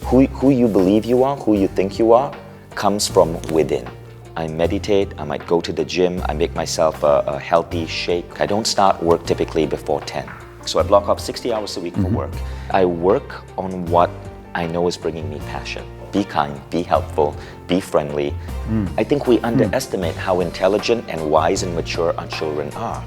Who you believe you are, who you think you are, comes from within. I meditate, I might go to the gym, I make myself a healthy shake. I don't start work typically before 10. So I block off 60 hours a week for work. I work on what I know is bringing me passion. Be kind, be helpful, be friendly. I think we underestimate how intelligent and wise and mature our children are.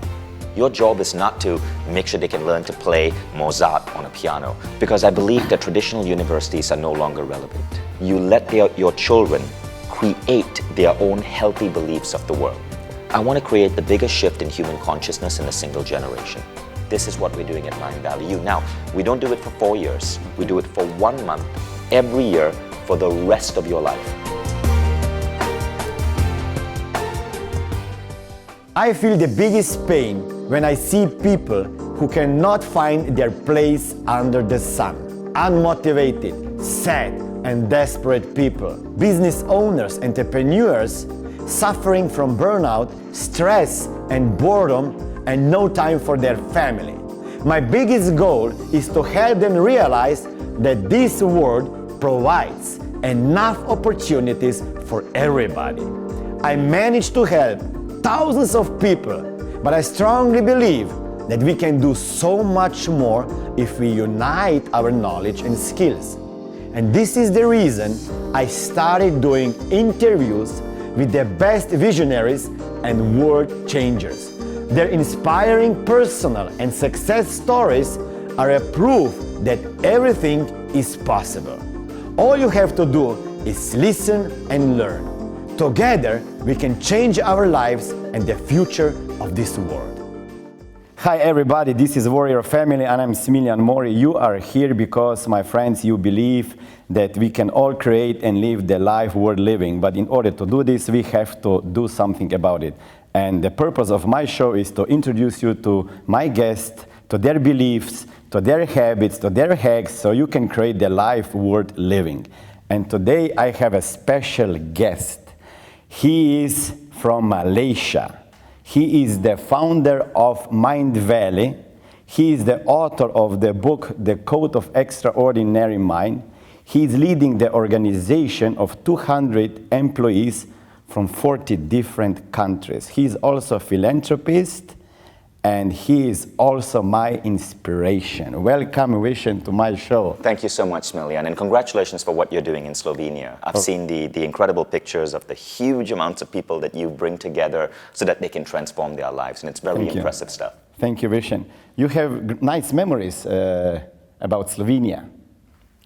Your job is not to make sure they can learn to play Mozart on a piano, because I believe that traditional universities are no longer relevant. You let your children create their own healthy beliefs of the world. I want to create the biggest shift in human consciousness in a single generation. This is what we're doing at Mindvalley. Now, we don't do it for 4 years. We do it for 1 month, every year, for the rest of your life. I feel the biggest pain when I see people who cannot find their place under the sun. Unmotivated, sad, and desperate people. Business owners, entrepreneurs, suffering from burnout, stress, and boredom, and no time for their family. My biggest goal is to help them realize that this world provides enough opportunities for everybody. I managed to help thousands of people, but I strongly believe that we can do so much more if we unite our knowledge and skills. And this is the reason I started doing interviews with the best visionaries and world changers. Their inspiring personal and success stories are a proof that everything is possible. All you have to do is listen and learn. Together, we can change our lives and the future of this world. Hi everybody, this is Warrior Family and I'm Smiljan Mori. You are here because, my friends, you believe that we can all create and live the life worth living. But in order to do this, we have to do something about it. And the purpose of my show is to introduce you to my guests, to their beliefs, to their habits, to their hacks, so you can create the life worth living. And today I have a special guest. He is from Malaysia. He is the founder of Mindvalley. He is the author of the book, The Code of Extraordinary Mind. He is leading the organization of 200 employees from 40 different countries. He is also a philanthropist, and he is also my inspiration. Welcome, Vishen, to my show. Thank you so much, Smiljan, and congratulations for what you're doing in Slovenia. I've seen the incredible pictures of the huge amounts of people that you bring together so that they can transform their lives, and it's very impressive stuff. Thank you, Vishen. You have nice memories about Slovenia.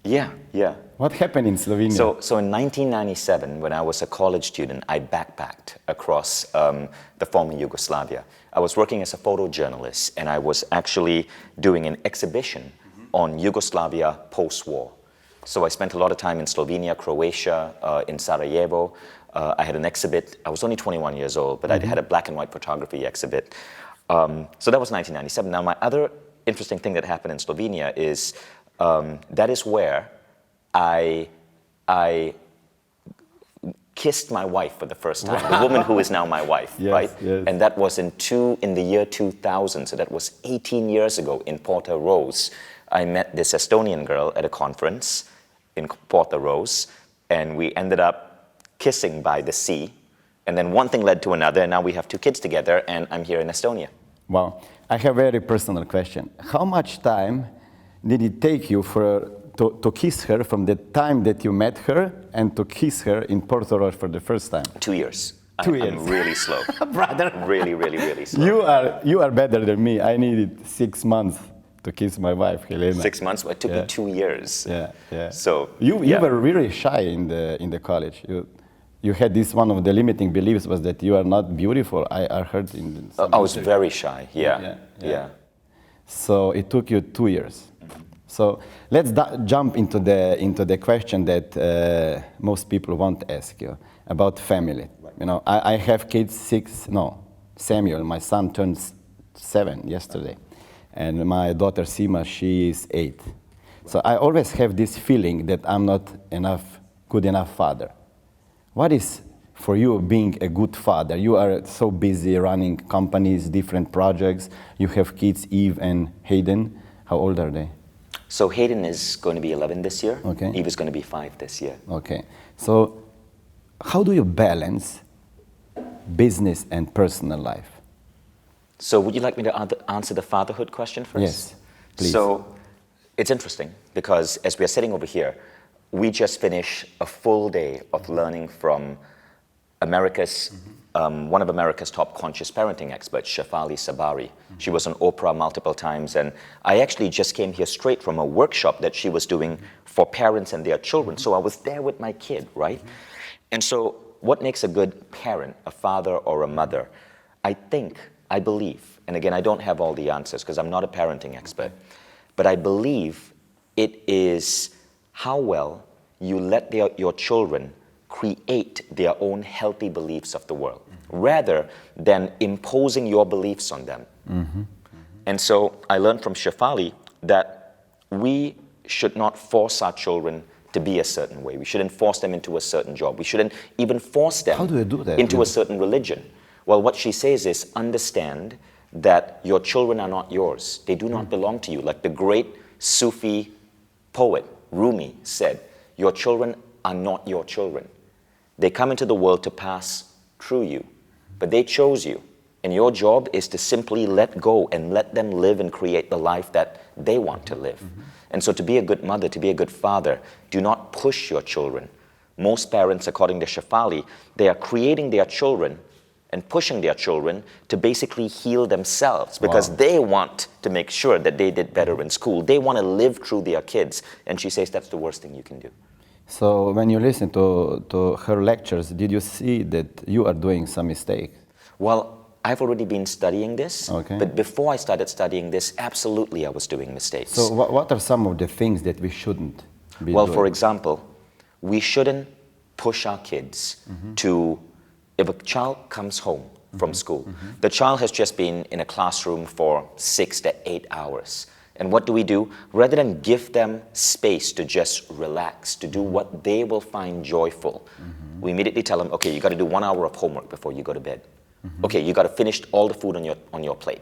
Yeah. What happened in Slovenia? So in 1997, when I was a college student, I backpacked across the former Yugoslavia. I was working as a photojournalist, and I was actually doing an exhibition on Yugoslavia post-war. So I spent a lot of time in Slovenia, Croatia, in Sarajevo. I had an exhibit. I was only 21 years old, but I had a black and white photography exhibit. So that was 1997. Now, my other interesting thing that happened in Slovenia is that is where I kissed my wife for the first time, the woman who is now my wife, right? Yes. And that was in the year 2000, so that was 18 years ago in Porto Rose. I met this Estonian girl at a conference in Porto Rose, and we ended up kissing by the sea. And then one thing led to another, and now we have 2 kids together, and I'm here in Estonia. Wow. I have a very personal question. How much time did it take you to kiss her from the time that you met her and to kiss her in Porto Rose for the first time? 2 years. 2 years. I'm really slow. Brother. Really slow. You are better than me. I needed 6 months to kiss my wife, Helena. 6 months? It took me 2 years. Yeah. So you were really shy in the college. You had this, one of the limiting beliefs was that you are not beautiful. I heard in some I was very shy. Yeah. So it took you 2 years. So let's jump into the question that most people won't ask you about family. You know, I have kids, Samuel, my son turned 7 yesterday, and my daughter Sima, she is 8. So I always have this feeling that I'm not good enough father. What is for you being a good father? You are so busy running companies, different projects. You have kids, Eve and Hayden. How old are they? So Hayden is going to be 11 this year. Okay. Eve is going to be 5 this year. Okay. So how do you balance business and personal life? So would you like me to answer the fatherhood question first? Yes, please. So it's interesting because as we are sitting over here, we just finished a full day of learning from one of America's top conscious parenting experts, Shefali Sabari. She was on Oprah multiple times, and I actually just came here straight from a workshop that she was doing for parents and their children. So I was there with my kid, right? And so what makes a good parent, a father or a mother? I believe, and again, I don't have all the answers because I'm not a parenting expert, but I believe it is how well you let your children create their own healthy beliefs of the world, rather than imposing your beliefs on them. And so I learned from Shefali that we should not force our children to be a certain way. We shouldn't force them into a certain job. We shouldn't even force them How do you do that? into a certain religion. Well, what she says is understand that your children are not yours. They do not belong to you. Like the great Sufi poet Rumi said, your children are not your children. They come into the world to pass through you, but they chose you. And your job is to simply let go and let them live and create the life that they want to live. And so to be a good mother, to be a good father, do not push your children. Most parents, according to Shefali, they are creating their children and pushing their children to basically heal themselves because they want to make sure that they did better in school. They want to live through their kids. And she says that's the worst thing you can do. So when you listen to her lectures, did you see that you are doing some mistakes? Well, I've already been studying this, Okay. but before I started studying this, absolutely I was doing mistakes. So what are some of the things that we shouldn't be Well, doing? for example, we shouldn't push our kids to, if a child comes home from school, the child has just been in a classroom for 6 to 8 hours. And what do? Rather than give them space to just relax, to do what they will find joyful, we immediately tell them, okay, you got to do 1 hour of homework before you go to bed. Okay, you got to finish all the food on your plate.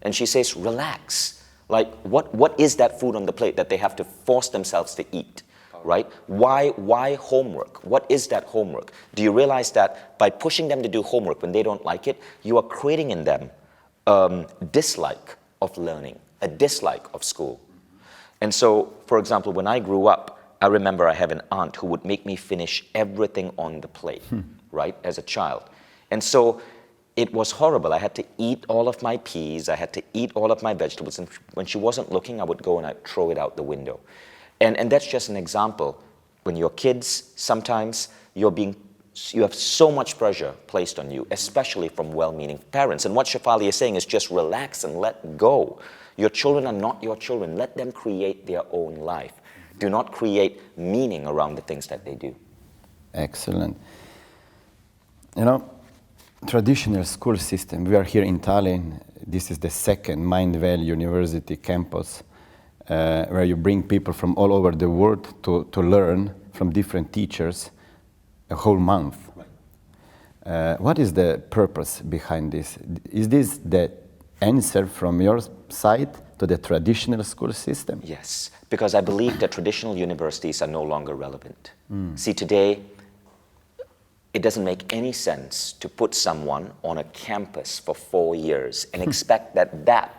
And she says, relax. Like, what is that food on the plate that they have to force themselves to eat? Right? Why homework? What is that homework? Do you realize that by pushing them to do homework when they don't like it, you are creating in them dislike of learning, a dislike of school? And so, for example, when I grew up, I remember I have an aunt who would make me finish everything on the plate, right, as a child. And so it was horrible. I had to eat all of my peas, I had to eat all of my vegetables, and when she wasn't looking, I would go and I'd throw it out the window. And that's just an example. When you're kids, sometimes you have so much pressure placed on you, especially from well-meaning parents. And what Shefali is saying is just relax and let go. Your children are not your children. Let them create their own life. Do not create meaning around the things that they do. Excellent. You know, traditional school system, we are here in Tallinn. This is the second Mindvalley University campus where you bring people from all over the world to learn from different teachers a whole month. What is the purpose behind this? Is this the answer from your side to the traditional school system? Yes, because I believe that traditional universities are no longer relevant. See, today, it doesn't make any sense to put someone on a campus for 4 years and expect that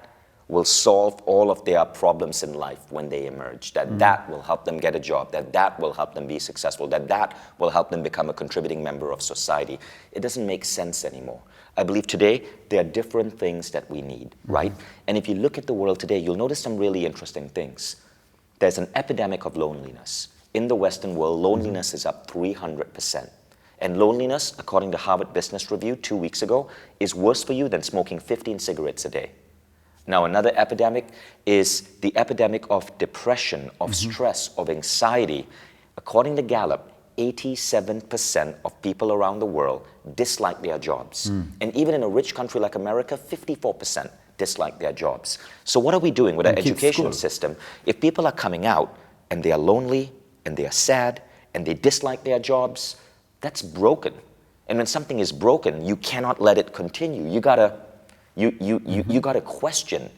will solve all of their problems in life when they emerge, that will help them get a job, that will help them be successful, that will help them become a contributing member of society. It doesn't make sense anymore. I believe today there are different things that we need, right? And if you look at the world today, you'll notice some really interesting things. There's an epidemic of loneliness. In the Western world, loneliness is up 300%. And loneliness, according to Harvard Business Review 2 weeks ago, is worse for you than smoking 15 cigarettes a day. Now, another epidemic is the epidemic of depression, of stress, of anxiety. According to Gallup, 87% of people around the world dislike their jobs. And even in a rich country like America, 54% dislike their jobs. So what are we doing with our education system? If people are coming out and they are lonely and they are sad and they dislike their jobs, that's broken. And when something is broken, you cannot let it continue. You gotta question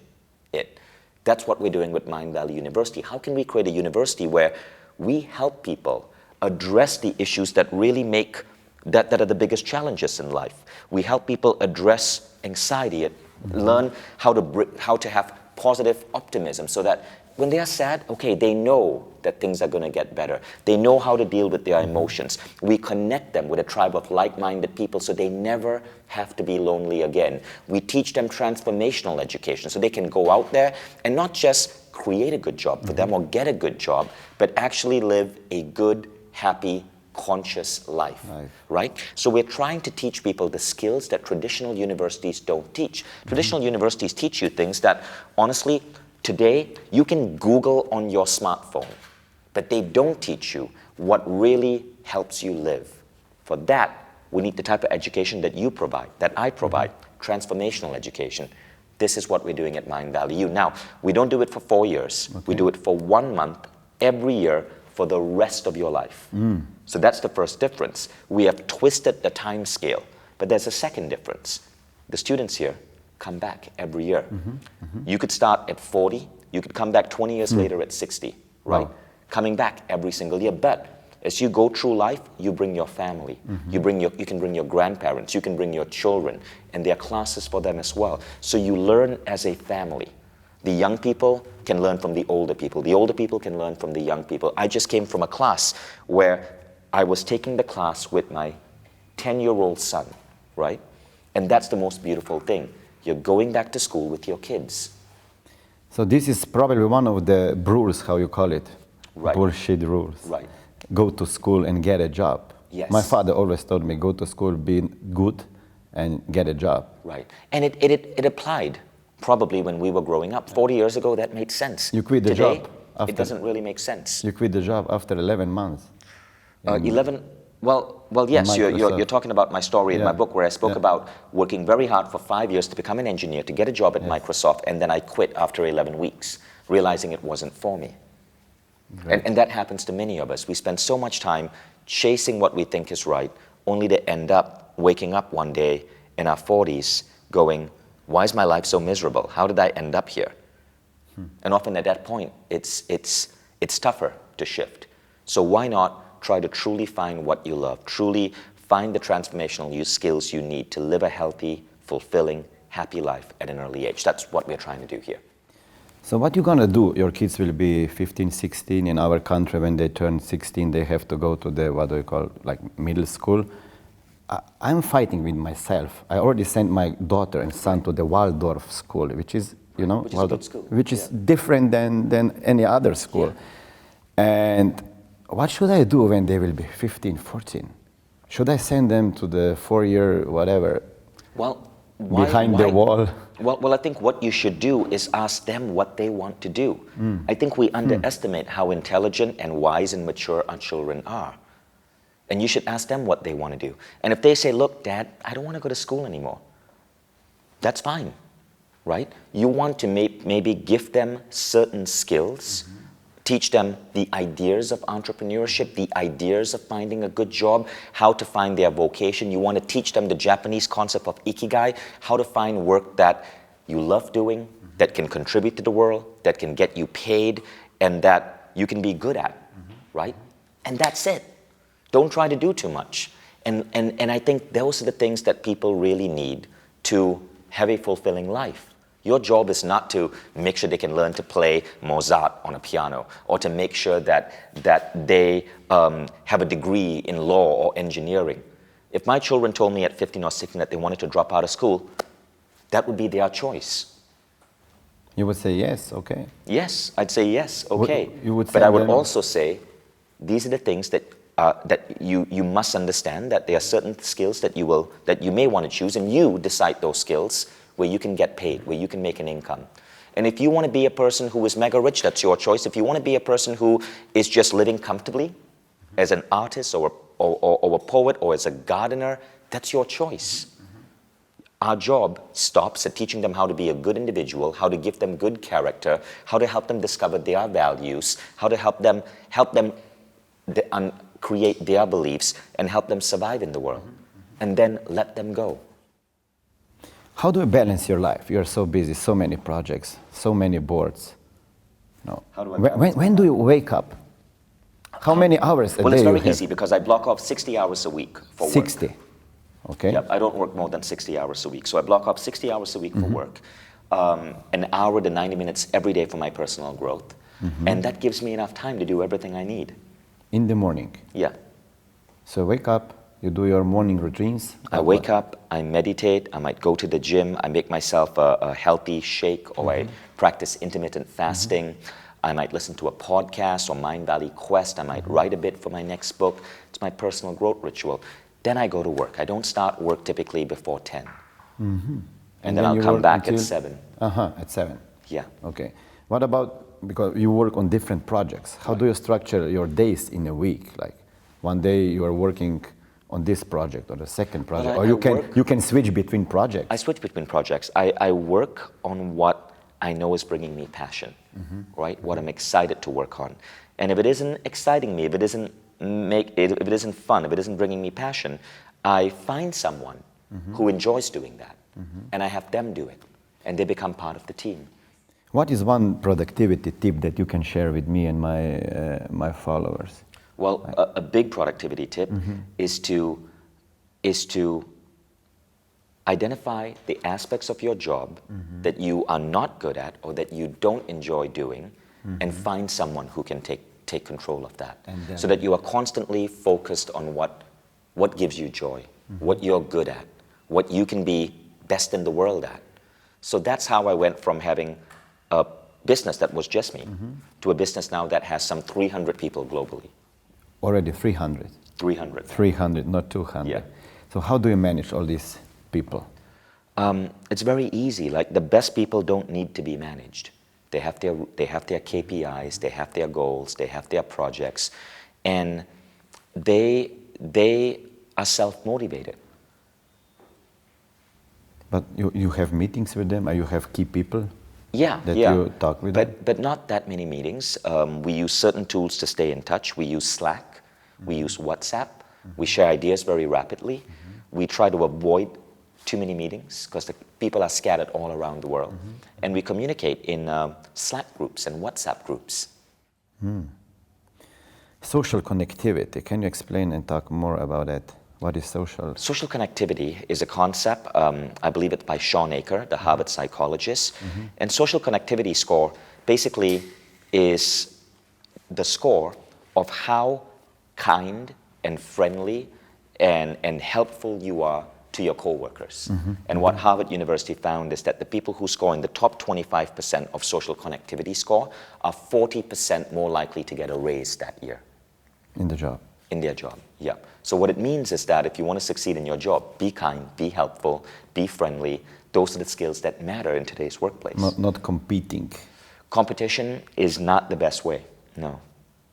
it. That's what we're doing with Mindvalley University. How can we create a university where we help people address the issues that really make, that are the biggest challenges in life? We help people address anxiety, learn how to have positive optimism so that when they are sad, okay, they know that things are going to get better. They know how to deal with their emotions. We connect them with a tribe of like-minded people so they never have to be lonely again. We teach them transformational education so they can go out there and not just create a good job for them or get a good job, but actually live a good, happy, conscious life, right? So we're trying to teach people the skills that traditional universities don't teach. Traditional universities teach you things that, honestly, today, you can Google on your smartphone, but they don't teach you what really helps you live. For that, we need the type of education that you provide, that I provide, transformational education. This is what we're doing at Mindvalley U. Now, we don't do it for 4 years. We do it for 1 month, every year, for the rest of your life. So that's the first difference. We have twisted the time scale, but there's a second difference. The students here come back every year. You could start at 40, you could come back 20 years later at 60, right? Wow. Coming back every single year. But as you go through life, you bring your family, you can bring your grandparents, you can bring your children, and there are classes for them as well. So you learn as a family. The young people can learn from the older people. The older people can learn from the young people. I just came from a class where I was taking the class with my 10-year-old son, right? And that's the most beautiful thing. You're going back to school with your kids. So this is probably one of the rules, how you call it, Right. bullshit rules. Right. Go to school and get a job. Yes. My father always told me, go to school, be good, and get a job. Right. And it applied probably when we were growing up. 40 years ago, that made sense. You quit the Today, job after- it doesn't really make sense. You quit the job after 11 months. 11, well, yes, you're Microsoft. talking about my story in my book where I spoke about working very hard for 5 years to become an engineer, to get a job at Microsoft, and then I quit after 11 weeks, realizing it wasn't for me. And that happens to many of us. We spend so much time chasing what we think is right, only to end up waking up one day in our 40s going, why is my life so miserable? How did I end up here? And often at that point, it's tougher to shift. So why not try to truly find what you love, truly find the transformational skills you need to live a healthy, fulfilling, happy life at an early age. That's what we're trying to do here. So what you gonna do? Your kids will be 15, 16. In our country, when they turn 16, they have to go to the, what do you call, like middle school. I'm fighting with myself. I already sent my daughter and son to the Waldorf school, which is, you know, Which is a good school. Which is different than any other school. And what should I do when they will be 15, 14? Should I send them to the 4-year whatever? Well, behind the wall? Well, I think what you should do is ask them what they want to do. I think we underestimate how intelligent and wise and mature our children are. And you should ask them what they want to do. And if they say, look, Dad, I don't want to go to school anymore, that's fine, right? You want to maybe give them certain skills, teach them the ideas of entrepreneurship, the ideas of finding a good job, how to find their vocation. You want to teach them the Japanese concept of ikigai, how to find work that you love doing, that can contribute to the world, that can get you paid, and that you can be good at, right? And that's it. Don't try to do too much. And I think those are the things that people really need to have a fulfilling life. Your job is not to make sure they can learn to play Mozart on a piano or to make sure that they have a degree in law or engineering. If my children told me at 15 or 16 that they wanted to drop out of school, that would be their choice. You would say yes, okay. Yes, I'd say yes, okay. You would but I send would them- also say these are the things that you must understand, that there are certain skills that you may want to choose, and you decide those skills where you can get paid, where you can make an income. And if you want to be a person who is mega rich, that's your choice. If you want to be a person who is just living comfortably as an artist or a poet or as a gardener, that's your choice. Our job stops at teaching them how to be a good individual, how to give them good character, how to help them discover their values, how to help them create their beliefs and help them survive in the world. And then let them go. How do you balance your life? You're so busy, so many projects, so many boards. No. How do I balance when do you wake up? How many hours a day Well, it's you very have? easy because I block off 60 hours a week for work. 60. Okay. Yep, I don't work more than 60 hours a week. So I block off 60 hours a week for work, an hour to 90 minutes every day for my personal growth. And that gives me enough time to do everything I need. In the morning. Yeah. So wake up, you do your morning routines. I wake up, I meditate, I might go to the gym, I make myself a healthy shake, or I practice intermittent fasting. I might listen to a podcast or Mindvalley Quest. I might write a bit for my next book. It's my personal growth ritual. Then I go to work. I don't start work typically before 10. And then I'll you come work back until- at 7. At 7. Yeah. Okay. What about, because you work on different projects, how do you structure your days in a week? Like one day you are working on this project or the second project, or you can switch between projects. I switch between projects. I work on what I know is bringing me passion, right? What I'm excited to work on. And if it isn't exciting me, if it isn't fun, if it isn't bringing me passion, I find someone who enjoys doing that, and I have them do it, and they become part of the team. What is one productivity tip that you can share with me and my followers? Well, a big productivity tip is to identify the aspects of your job that you are not good at or that you don't enjoy doing, and find someone who can take control of that, so that you are constantly focused on what gives you joy, what you're good at, what you can be best in the world at. So that's how I went from having a business that was just me to a business now that has some 300 people globally. Already 300. 300. 300, not 200. Yeah. So how do you manage all these people? It's very easy. Like, the best people don't need to be managed. They have their KPIs, they have their goals, they have their projects, and they are self-motivated. But you have meetings with them, or you have key people? Yeah, that yeah. you talk with them? But not that many meetings. We use certain tools to stay in touch. We use Slack, we use WhatsApp, we share ideas very rapidly. We try to avoid too many meetings because the people are scattered all around the world. And we communicate in Slack groups and WhatsApp groups. Social connectivity, can you explain and talk more about that? What is social? Social connectivity is a concept, I believe it's by Sean Aker, the Harvard psychologist. And social connectivity score basically is the score of how kind and friendly and helpful you are to your coworkers. And what Harvard University found is that the people who score in the top 25% of social connectivity score are 40% more likely to get a raise that year. In the job? In their job, yeah. So what it means is that if you want to succeed in your job, be kind, be helpful, be friendly. Those are the skills that matter in today's workplace. Not competing. Competition is not the best way, no.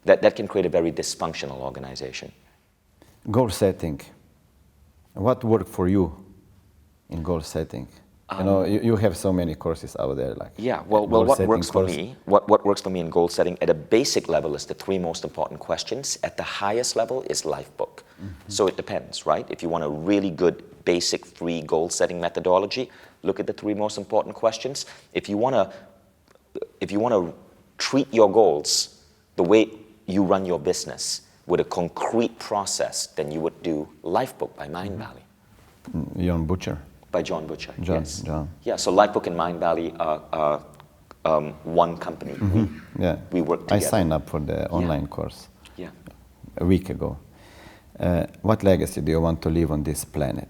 That can create a very dysfunctional organization. Goal setting. What worked for you in goal setting? You know, you have so many courses out there, like yeah. Well, what works for me? What works for me in goal setting at a basic level is the 3 most important questions. At the highest level is life book. So it depends, right? If you want a really good basic free goal setting methodology, look at the 3 most important questions. If you want to treat your goals the way you run your business with a concrete process, then you would do Life Book by Mindvalley. John Butcher. By John Butcher, John, yes. John. Yeah, so Lifebook and Mindvalley are one company. We work together. I signed up for the online course a week ago. What legacy do you want to leave on this planet?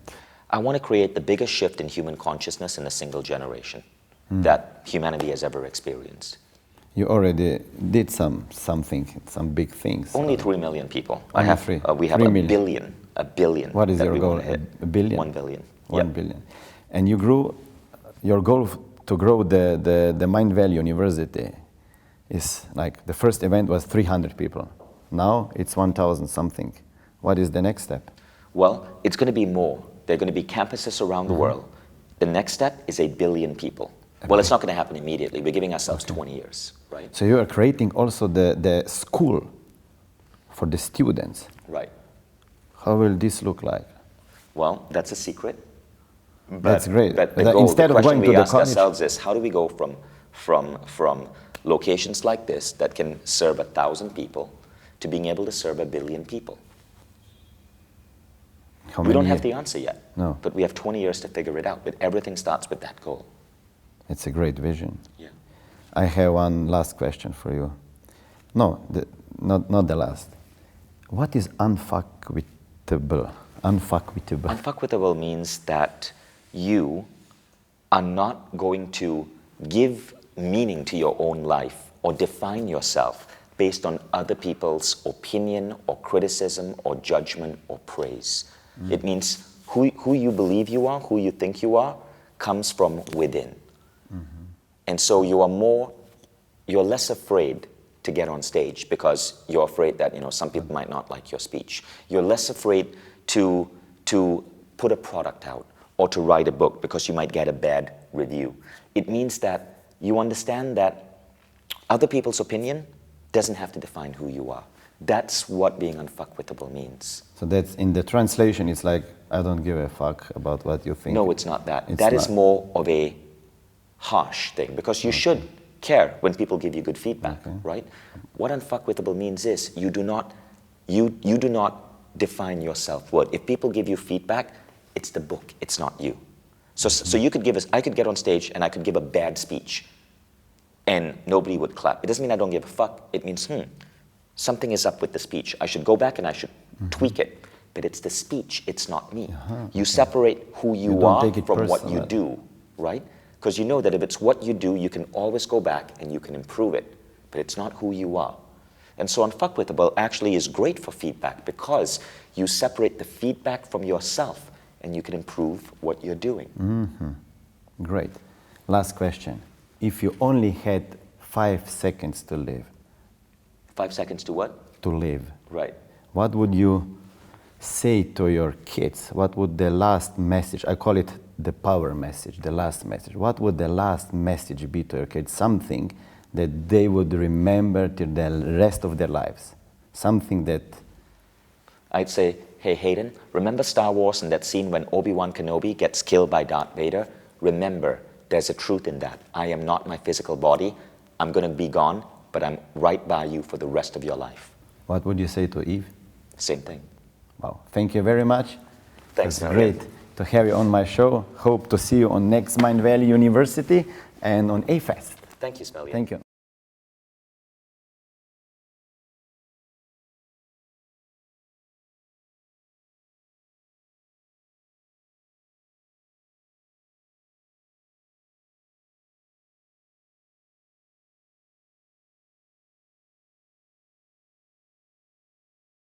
I want to create the biggest shift in human consciousness in a single generation that humanity has ever experienced. You already did some big things. Only 3 million people. We have 3 million. A billion. What is your goal? A billion? 1 billion. 1 billion. And you grew, your goal to grow the Mindvalley University is like, the first event was 300 people. Now it's 1,000 something. What is the next step? Well, it's going to be more. There are going to be campuses around the world. The next step is 1 billion people. Well, it's not going to happen immediately. We're giving ourselves 20 years, right? So you are creating also the school for the students. Right. How will this look like? Well, that's a secret. That's great. But the Instead of question going we to the ask college, ourselves is, how do we go from locations like this that can serve 1,000 people to being able to serve 1 billion people? We don't have the answer yet, No. but we have 20 years to figure it out. But everything starts with that goal. It's a great vision. Yeah. I have one last question for you. No, not the last. What is unfuckable? Unfuckable. Unfuckable means that you are not going to give meaning to your own life or define yourself based on other people's opinion or criticism or judgment or praise. It means who you believe you are, who you think you are, comes from within. And so you're less afraid to get on stage because you're afraid that some people might not like your speech. You're less afraid to put a product out or to write a book because you might get a bad review. It means that you understand that other people's opinion doesn't have to define who you are. That's what being unfuckwitable means. So that's in the translation, it's like, I don't give a fuck about what you think. No, it's not that. It's That is not. more of a harsh thing because you should care when people give you good feedback, right? What unfuckwitable means is you do not define your self-worth. If people give you feedback, it's the book, it's not you. So you could I could get on stage and I could give a bad speech and nobody would clap. It doesn't mean I don't give a fuck. It means, something is up with the speech. I should go back and I should tweak it. But it's the speech, it's not me. You separate who you don't are take it from what you personal. do, right? Because you know that if it's what you do, you can always go back and you can improve it. But it's not who you are. And so unfuckwitable actually is great for feedback because you separate the feedback from yourself and you can improve what you're doing. Great. Last question. If you only had 5 seconds to live, 5 seconds to what? to live, Right. what would you say to your kids? What would the last message, I call it the power message, the last message. What would the last message be to your kids? Something that they would remember till the rest of their lives. Something that... I'd say, hey Hayden, remember Star Wars and that scene when Obi-Wan Kenobi gets killed by Darth Vader? Remember, there's a truth in that. I am not my physical body. I'm going to be gone, but I'm right by you for the rest of your life. What would you say to Eve? Same thing. Wow, thank you very much. Thanks, It's Marian. great to have you on my show. Hope to see you on next Mindvalley University and on A-Fest. Thank you, Smelly. Thank you.